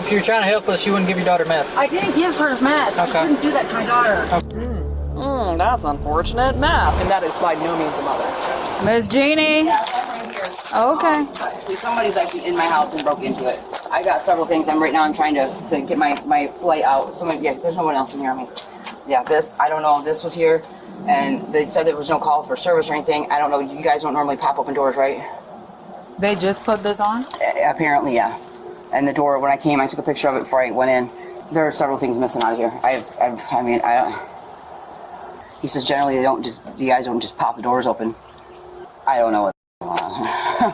If you were trying to help us, you wouldn't give your daughter meth. I didn't give her meth. Okay. I couldn't do that to my daughter. Okay. That's unfortunate. Meth, and that is by no means a mother. Miss Jeannie. Yeah, that's right here. Okay. Somebody's actually in my house and broke into it. I got several things. Right now I'm trying to get my flight out. There's no one else in here. Yeah, this, I don't know, this was here, and they said there was no call for service or anything. I don't know, you guys don't normally pop open doors, right? They just put this on? Apparently, yeah. And the door, when I came, I took a picture of it before I went in. There are several things missing out of here. He says generally you guys don't just pop the doors open. I don't know what's going on.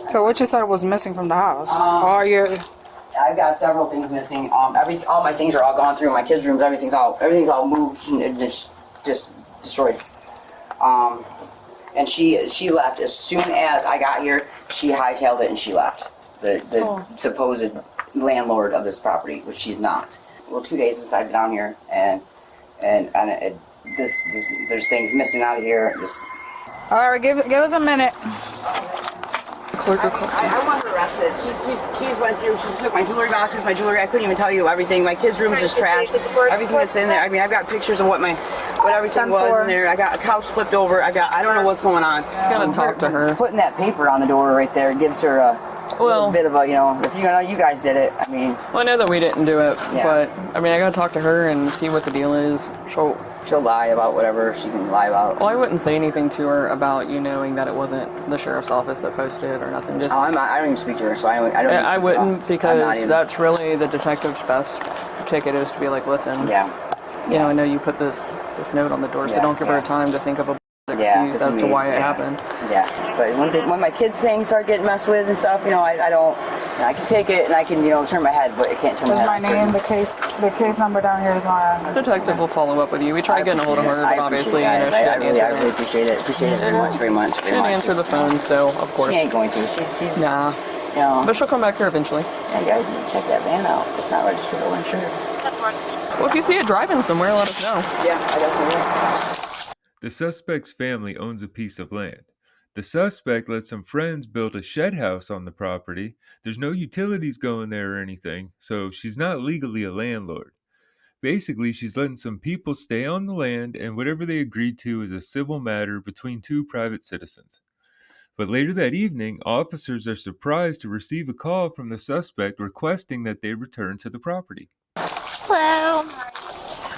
So what you said was missing from the house? I've got several things missing. All my things are all gone through. My kids' rooms, everything's all moved and just destroyed. And she left as soon as I got here. She hightailed it and she left. The supposed landlord of this property, which she's not. Well, 2 days since I've been down here, and there's things missing out of here. All right, give us a minute. I want her arrested. She went through. She took my jewelry boxes, my jewelry. I couldn't even tell you everything. My kids' rooms is trash. Everything that's in there. I mean, I've got pictures of what everything was in there. I got a couch flipped over. I don't know what's going on. Gotta talk to her. Putting that paper on the door right there gives her a little bit of a, if you guys did it. I mean. Well, I know that we didn't do it, Yeah. but I mean, I gotta talk to her and see what the deal is. She'll lie about whatever she can lie about. Well, I wouldn't say anything to her about you knowing that it wasn't the sheriff's office that posted it or nothing. Just I don't even speak to her, so I don't. I wouldn't, because that's really the detective's best ticket, is to be like, listen, I know you put this note on the door, so don't give her time to think of a excuse as to why it happened. Yeah, but when my kids' things start getting messed with and stuff, I don't. I can take it and I can turn my head, but I can't turn my head. My name, the case number down here is my. Detective will follow up with you. We tried getting a hold of her, but obviously, she didn't answer. I really appreciate it. Appreciate it very much. She didn't answer the phone, so of course. She ain't going to. She's nah. But she'll come back here eventually. Yeah, you guys need to check that van out. It's not registered or insured. Well, if you see it driving somewhere, let us know. Yeah, I definitely will. The suspect's family owns a piece of land. The suspect let some friends build a shed house on the property. There's no utilities going there or anything, so she's not legally a landlord. Basically, she's letting some people stay on the land, and whatever they agreed to is a civil matter between two private citizens. But later that evening, officers are surprised to receive a call from the suspect requesting that they return to the property. Hello.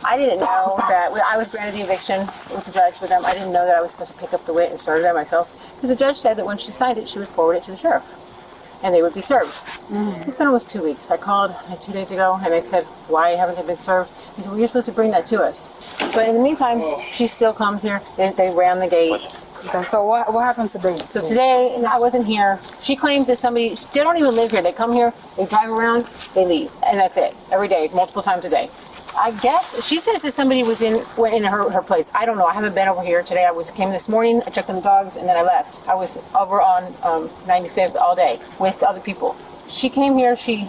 I didn't know that when I was granted the eviction with the judge for them. I didn't know that I was supposed to pick up the wit and serve them myself, because the judge said that when she signed it, she would forward it to the sheriff, and they would be served. It's been almost 2 weeks. I called 2 days ago, and I said, "Why haven't they been served?" He said, "Well, you're supposed to bring that to us." But in the meantime, she still comes here. They ran the gate. Okay, so what happened today? So today, I wasn't here. She claims that they don't even live here. They come here, they drive around, they leave, and that's it. Every day, multiple times a day. I guess she says that somebody went in her place. I don't know. I haven't been over here today. Came this morning. I checked on the dogs, and then I left. I was over on 95th all day with other people. She came here. She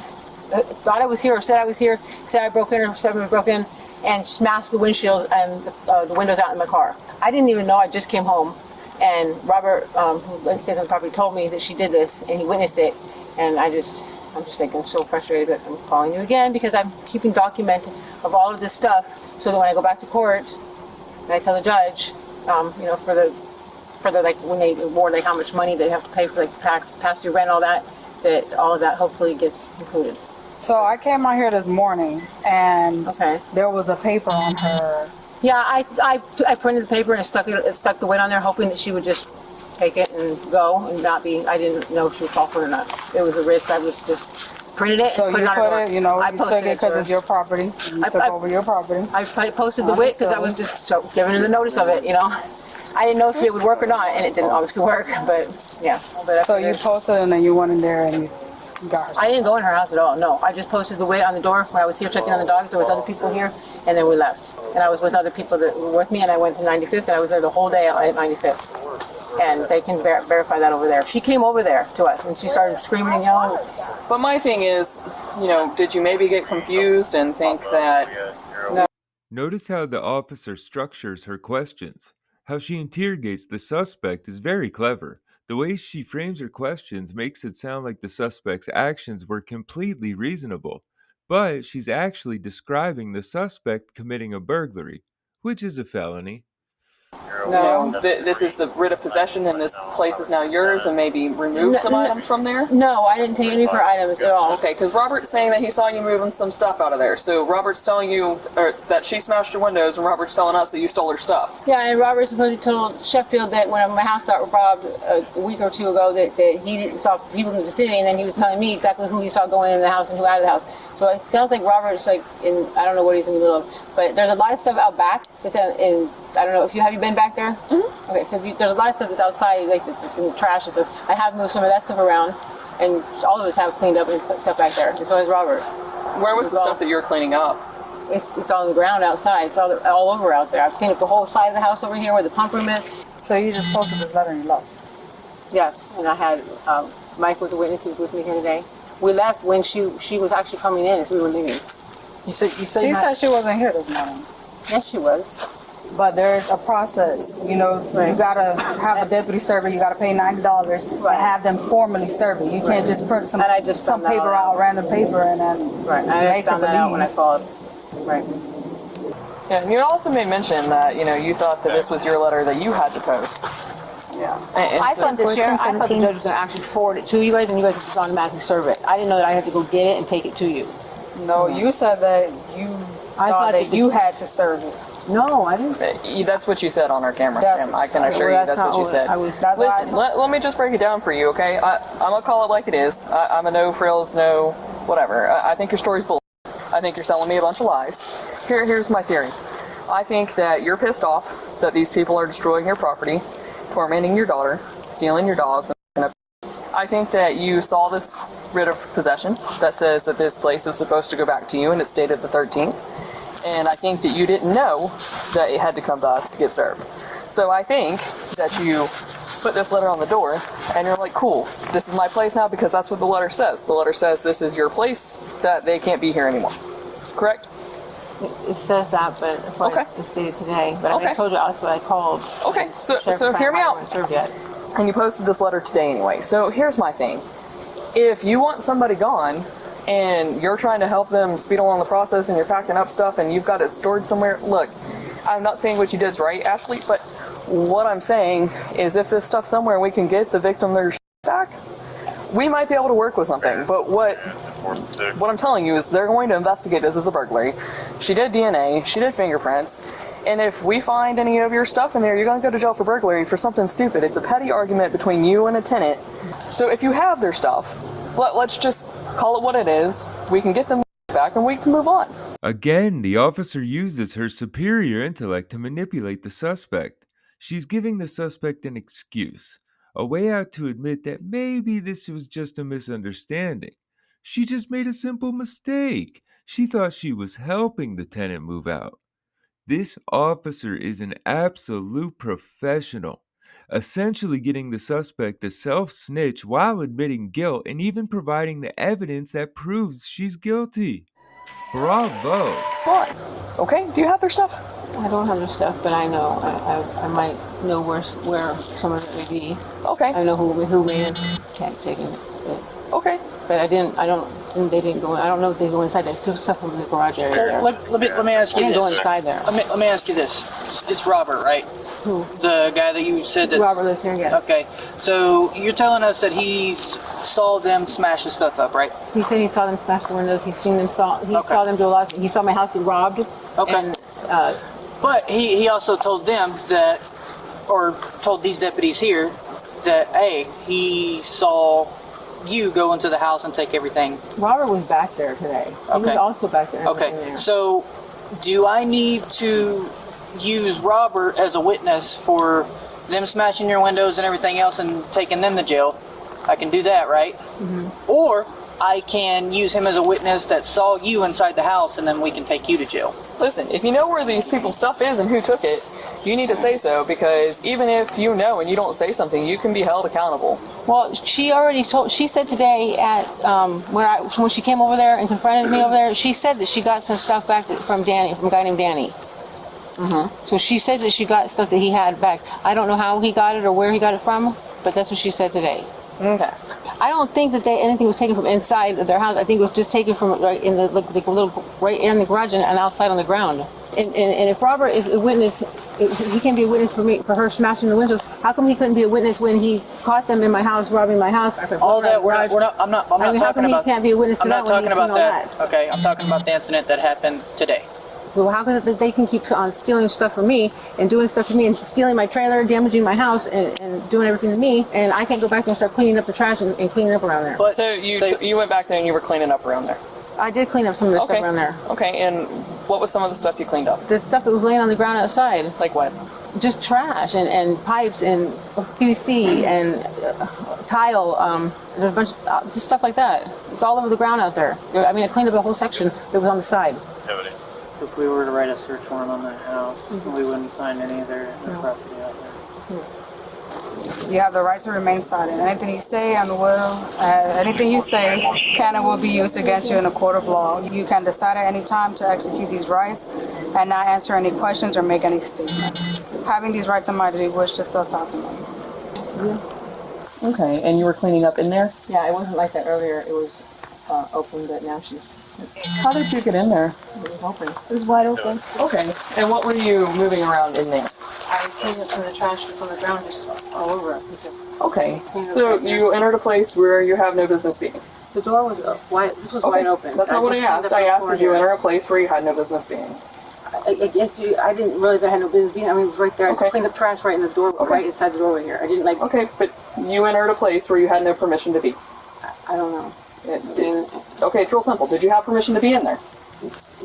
thought I was here, or said I was here. Said I broke in, or said I broke in, and smashed the windshield and the windows out in my car. I didn't even know. I just came home, and Robert, who stays on the property, told me that she did this, and he witnessed it, and I'm just thinking, I'm so frustrated that I'm calling you again, because I'm keeping document of all of this stuff, so that when I go back to court and I tell the judge, for the like when they award like how much money they have to pay for like past due rent, all that all of that hopefully gets included. So I came out here this morning, and there was a paper on her. Yeah, I printed the paper and it stuck the weight on there, hoping that she would just take it and go and not be. I didn't know if she was false or not. It was a risk. I was just printed it. So and put you it on put her it, I you took it because it's your property. You took over your property. I posted the wit because I was just giving her the notice of it. I didn't know if it would work or not, and it didn't obviously work. But yeah. But so you posted and then you went in there and you got her. I didn't go in her house at all. No, I just posted the wit on the door when I was here checking on the dogs. There was other people here, and then we left. And I was with other people that were with me, and I went to 95th, and I was there the whole day at 95th. And they can verify that over there. She came over there to us, and she started screaming and yelling. But my thing is, did you maybe get confused and think that... No. Notice how the officer structures her questions. How she interrogates the suspect is very clever. The way she frames her questions makes it sound like the suspect's actions were completely reasonable, but she's actually describing the suspect committing a burglary, which is a felony. No, this is the writ of possession, and this place is now yours, and maybe remove some items from there? No, I didn't take any of her items at all. Okay, because Robert's saying that he saw you moving some stuff out of there. So Robert's telling you that she smashed your windows, and Robert's telling us that you stole her stuff. Yeah, and Robert supposedly told Sheffield that when my house got robbed a week or two ago that he saw people in the vicinity, and then he was telling me exactly who he saw going in the house and who out of the house. So it sounds like Robert's like in, I don't know what he's in the middle of, but there's a lot of stuff out back that's in, I don't know, have you been back there? Mm-hmm. Okay, so there's a lot of stuff that's outside, like that's in the trash and stuff. I have moved some of that stuff around, and all of us have cleaned up and put stuff back there, and so has Robert. Where was the stuff that you were cleaning up? It's on the ground outside. It's all over out there. I've cleaned up the whole side of the house over here where the pump room is. So you just posted this letter and you left? Yes, and I had, Mike was a witness, he was with me here today. We left when she was actually coming in as we were leaving. She said she wasn't here this morning. Yes, she was. But there's a process, you know. Right. You gotta have a deputy server. You gotta pay $90 and have them formally serve it. You can't just print some paper out, random paper, and then I found that out when I called. Right. Yeah, and you also made mention that you thought that this was your letter that you had to post. Yeah. I thought the judge was gonna actually forward it to you guys, and you guys would just automatically serve it. I didn't know that I had to go get it and take it to you. No, you said that I thought that you had to serve it. No, I didn't. That's what you said on our camera. I can assure you that's what you said. Listen, let me just break it down for you, okay? I'm going to call it like it is. I'm a no frills, no whatever. I think your story's bull. I think you're selling me a bunch of lies. Here's my theory. I think that you're pissed off that these people are destroying your property, tormenting your daughter, stealing your dogs. I think that you saw this writ of possession that says that this place is supposed to go back to you, and it's dated the 13th. And I think that you didn't know that it had to come to us to get served. So I think that you put this letter on the door, and you're like, cool, this is my place now because that's what the letter says. The letter says this is your place, that they can't be here anymore. Correct? It says that, but that's why it's dated today. But I told you that's what I called. Okay, so hear me out. And you posted this letter today anyway. So here's my thing. If you want somebody gone, and you're trying to help them speed along the process, and you're packing up stuff, and you've got it stored somewhere, look, I'm not saying what you did is right, Ashley, but what I'm saying is if this stuff's somewhere we can get the victim their back, we might be able to work with something. But what I'm telling you is they're going to investigate this as a burglary. She did DNA, she did fingerprints, and if we find any of your stuff in there, you're going to go to jail for burglary for something stupid. It's a petty argument between you and a tenant. So if you have their stuff, let's just call it what it is. We can get them back and we can move on. Again, the officer uses her superior intellect to manipulate the suspect. She's giving the suspect an excuse, a way out to admit that maybe this was just a misunderstanding. She just made a simple mistake. She thought she was helping the tenant move out. This officer is an absolute professional, essentially getting the suspect to self-snitch while admitting guilt and even providing the evidence that proves she's guilty. Bravo! What? Okay, do you have their stuff? I don't have their stuff, but I know. I might know where some of it may be. Okay. I know who made it. Can't take it. Okay. But they didn't go in. I don't know if they go inside. There's still stuff in the garage area. Let me ask you this. I didn't go inside there. Let me ask you this. It's Robert, right? Who? The guy that you said that... Robert lives here, yes. Okay. So you're telling us that he saw them smash the stuff up, right? He said he saw them smash the windows. He saw them do a lot. He saw my house get robbed. Okay. And, but he also told them that, or told these deputies here, that, hey, he saw you go into the house and take everything. Robert was back there today. He was also back there. Okay. So do I need to use Robert as a witness for them smashing your windows and everything else and taking them to jail? I can do that, right? Mm-hmm. Or I can use him as a witness that saw you inside the house, and then we can take you to jail. Listen, if you know where these people's stuff is and who took it, you need to say so, because even if you know and you don't say something, you can be held accountable. Well, she said today at when she came over there and confronted me over there, she said that she got some stuff back from a guy named Danny. Mm-hmm. So she said that she got stuff that he had back. I don't know how he got it or where he got it from, but that's what she said today. Okay. I don't think that anything was taken from inside of their house. I think it was just taken from right in the little right in the garage and outside on the ground. And if Robert is a witness, he can be a witness for her smashing the windows. How come he couldn't be a witness when he caught them in my house, robbing my house? All that we're not. I'm not how come talking about. He can't be a witness to I'm that not talking about that. that. Okay, I'm talking about the incident that happened today. So how come they can keep on stealing stuff from me and doing stuff to me and stealing my trailer, damaging my house, and doing everything to me, and I can't go back there and start cleaning up the trash and cleaning up around there? But So you went back there and you were cleaning up around there. I did clean up some of the stuff around there. Okay, and what was some of the stuff you ccleaned up? The stuff that was laying on the ground outside. Like what? Just trash and pipes and PVC and tile. There's a bunch of just stuff like that. It's all over the ground out there. I mean, I cleaned up a whole section that was on the side. if we were to write a search warrant on that house, we wouldn't find any of their property out there. You have the right to remain silent. Anything you say and anything you say can and will be used against you in a court of law. You can decide at any time to execute these rights and not answer any questions or make any statements. Having these rights in mind, do you wish to fill testimony? Okay, and you were cleaning up in there? Yeah, it wasn't like that earlier. It was open, but now she's. How did you get in there? It was open. It was wide open. Okay, and what were you moving around in there? I was cleaning up some of the trash that's on the ground, just all over it. Okay, so you entered a place where you have no business being. The door was wide. This was wide open. That's not what I asked. I asked, did you enter a place where you had no business being? I guess I didn't realize I had no business being. I mean, it was right there. I just cleaned up trash right in the door, right inside the doorway here. I didn't like. Okay, but you entered a place where you had no permission to be. I don't know. Okay, it's real simple. Did you have permission to be in there?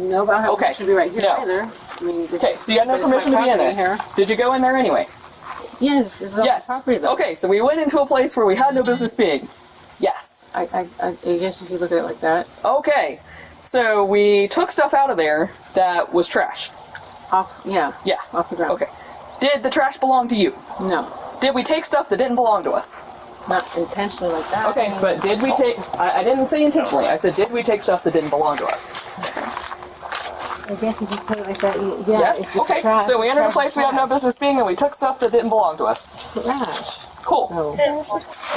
No, but I don't have permission to be right here either. I mean, okay, so you had no permission to be in there. Here. Did you go in there anyway? Yes, this is on my property though. Okay, so we went into a place where we had no business being. Yes. I guess if you look at it like that. Okay, so we took stuff out of there that was trash. Off the ground. Okay. Did the trash belong to you? No. Did we take stuff that didn't belong to us? Not intentionally like that. Okay, but did we take... I didn't say intentionally. I said, did we take stuff that didn't belong to us? I guess if you put it like that, Yeah? Okay, trash, so we entered a place we have no business being and we took stuff that didn't belong to us. Trash. Cool.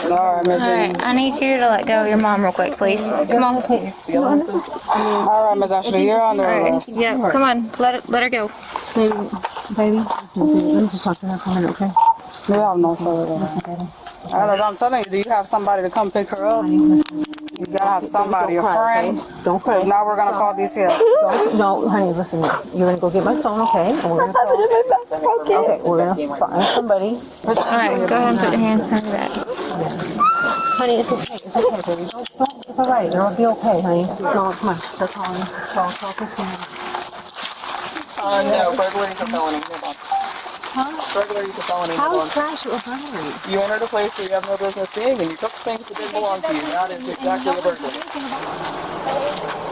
Alright, I need you to let go of your mom real quick, please. Come on. Alright, Ms. Ashley, you're under arrest. Yeah, come on. Let her go. Baby, let me just talk to her for a minute, okay? We have no further. As I'm telling you, do you have somebody to come pick her up? You gotta have somebody, a friend. Don't cry. Now we're gonna call these here. No, honey, listen. You're gonna go get my phone, okay? And we're gonna call. Okay, we're gonna find somebody. Alright, go ahead and put your hands behind your back. Honey, it's okay. It's okay, baby. Don't. It's all right. It'll be okay, honey. No, come on. Start calling. Call 15. No, burglary is a felony. Hold on. Huh? Burglary is a felony. How Hold on. is trash a burglary? You entered a place where you have no business being and you took things that didn't belong to you. That is exactly a burglary. Do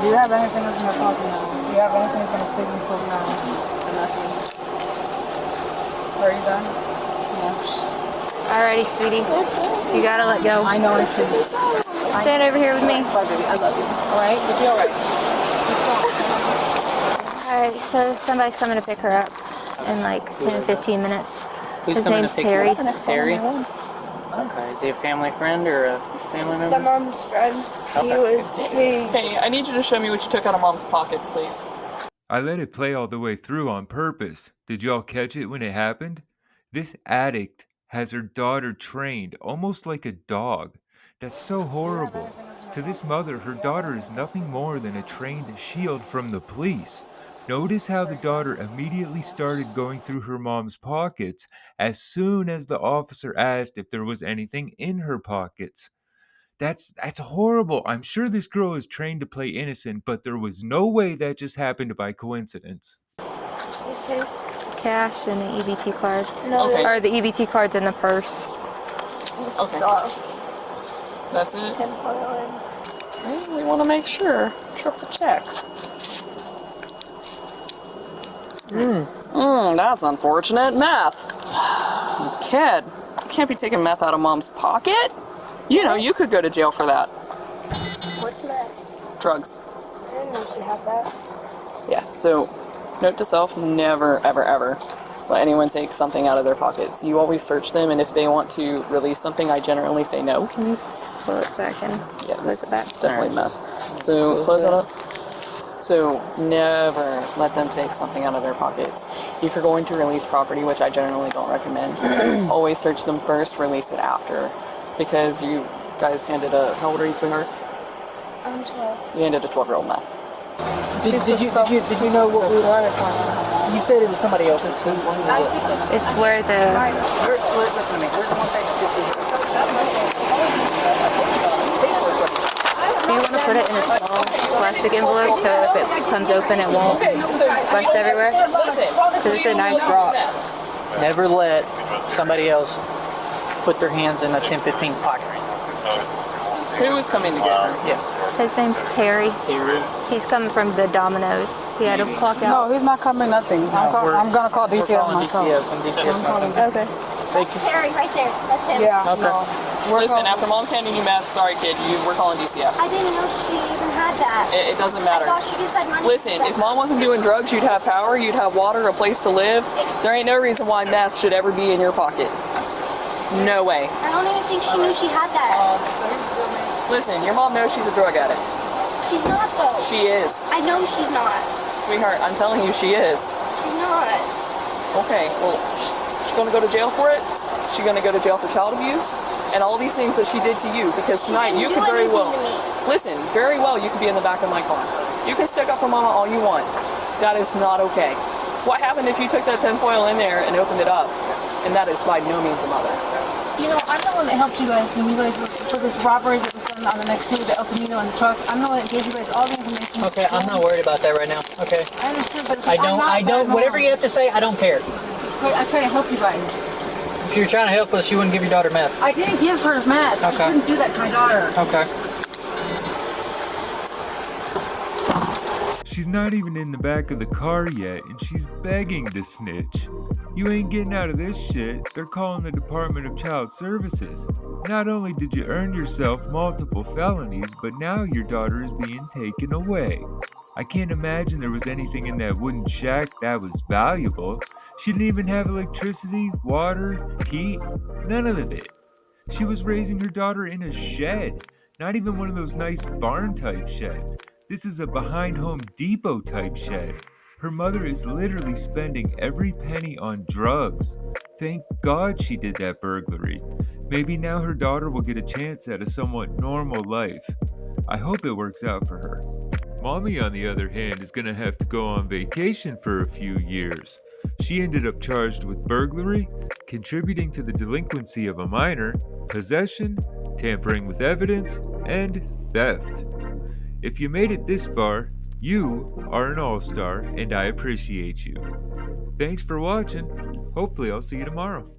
you have anything that's gonna talk now? Do you have anything that's gonna speak before now? Are you done? Yeah. Alrighty, sweetie. You gotta let go. I know I should. Stand over here with me. Bye, baby. I love you. Alright? You'll be alright. Alright, so somebody's coming to pick her up in like 10-15 minutes. Who's His coming name's to pick Terry. you up? Terry? Okay, is he a family friend or a family member? My mom's friend. Hey, I need you to show me what you took out of Mom's pockets, please. I let it play all the way through on purpose. Did y'all catch it when it happened? This addict has her daughter trained almost like a dog. That's so horrible. To this mother, her daughter is nothing more than a trained shield from the police. Notice how the daughter immediately started going through her mom's pockets as soon as the officer asked if there was anything in her pockets. That's horrible. I'm sure this girl is trained to play innocent, but there was no way that just happened by coincidence. Cash and the EBT card. Okay. Or the EBT card's in the purse. Okay. That's it? Well, we want to make sure. Triple check. That's unfortunate. Meth. Kid, you can't be taking meth out of Mom's pocket. You know, you could go to jail for that. What's meth? Drugs. I didn't know she had that. Yeah, so note to self, never, ever, ever let anyone take something out of their pockets. You always search them, and if they want to release something, I generally say no. Can you pull it back in? Yeah, Close it back. it's definitely meth. So close that up. So never let them take something out of their pockets. If you're going to release property, which I generally don't recommend, always search them first, release it after. Because you guys handed how old are you, sweetheart? I'm 12. You handed a 12-year-old meth. Did you know what we were? You said it was somebody else's. Who was it? It's where the... Listen to me. Where's the one thing? Do you want to put it in a small plastic envelope so if it comes open it won't bust everywhere? Because it's a nice rock. Never let somebody else put their hands in a 10-15 pocket. Who was coming to get her? Yeah. His name's Terry. Terry. He's coming from the Domino's. He had to clock out. No, he's not coming, nothing. I'm going to call DCF myself. Okay. Thank you. Terry, right there. That's him. Yeah. Okay. No. Listen, after mom's handing you meth, sorry kid, we're calling DCF. I didn't know she even had that. It doesn't matter. I thought she just had money. Listen, if mom wasn't doing drugs, you'd have power, you'd have water, a place to live. There ain't no reason why meth should ever be in your pocket. No way. I don't even think she knew she had that. Listen, your mom knows she's a drug addict. She's not, though. She is. I know she's not. Sweetheart, I'm telling you she is. She's not. Okay, well, she's gonna go to jail for it. She's gonna go to jail for child abuse and all these things that she did to you, because tonight you could very well, listen, very well you could be in the back of my car. You can stick up for mama all you want. That is not okay. What happened if you took that tinfoil in there and opened it up? And that is by no means a mother. You know, I'm the one that helped you guys when you guys were for this robbery that was done on the next street with the El Camino and the truck. I'm the one that gave you guys all the information. Okay, I'm not worried about that right now. Okay. I understood, but it's I like, I'm don't. not Whatever you have to say, I don't care. I try to help you guys. If you were trying to help us, you wouldn't give your daughter meth. I didn't give her meth. Okay. I couldn't do that to my daughter. Okay. She's not even in the back of the car yet, and she's begging to snitch. You ain't getting out of this shit. They're calling the Department of Child Services. Not only did you earn yourself multiple felonies, but now your daughter is being taken away. I can't imagine there was anything in that wooden shack that was valuable. She didn't even have electricity, water, heat, none of it. She was raising her daughter in a shed, not even one of those nice barn type sheds. This is a behind Home Depot type shed. Her mother is literally spending every penny on drugs. Thank God she did that burglary. Maybe now her daughter will get a chance at a somewhat normal life. I hope it works out for her. Mommy, on the other hand, is gonna have to go on vacation for a few years. She ended up charged with burglary, contributing to the delinquency of a minor, possession, tampering with evidence, and theft. If you made it this far, you are an all-star, and I appreciate you. Thanks for watching. Hopefully I'll see you tomorrow.